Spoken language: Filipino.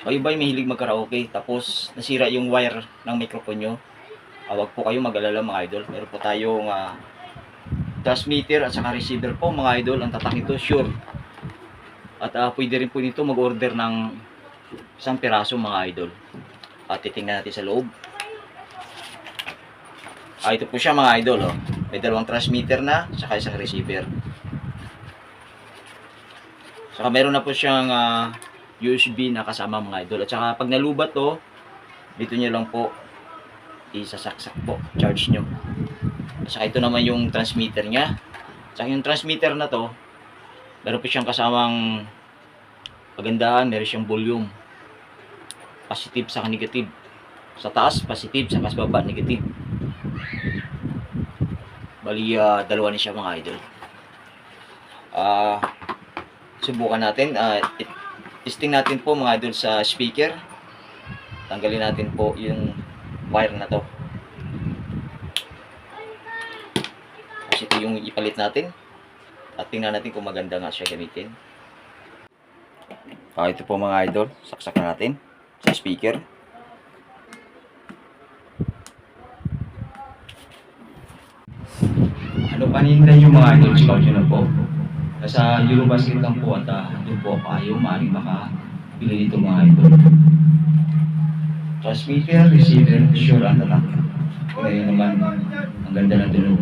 Kayo ba'y mahilig mag-karaoke tapos nasira yung wire ng microphone nyo? Wag po kayo mag-alala mga idol. Meron po tayong transmitter at saka receiver po mga idol. Ang tatak nito sure. At pwede rin po nito mag-order ng isang piraso mga idol. At titingnan natin sa loob. Ito po siya mga idol. Oh. May dalawang transmitter na saka isang receiver. Saka meron na po siyang USB na kasama mga idol. At saka pag nalubat to, dito nyo lang po isasaksak po, charge nyo. At saka ito naman yung transmitter nya. At saka yung transmitter na to, meron po siyang kasamang pagandahan, meron siyang volume. Positive saka negative. Sa taas, positive, sa baba, negative. Bali, dalawa na siya mga idol. Subukan natin. Testing natin po mga idol sa speaker. Tanggalin natin po yung wire na to. Kasi ito yung ipalit natin. At tingnan natin kung maganda nga siya gamitin. Ito po mga idol. Saksakan natin sa speaker. Ano panintay yung mga idol? Scout nyo na po. Nasa Eurobasket lang po at doon po kayo maaaring makabili dito mga idol. Transmitter, receiver, sure ang tatak. Kaya naman, ang ganda ng tulog.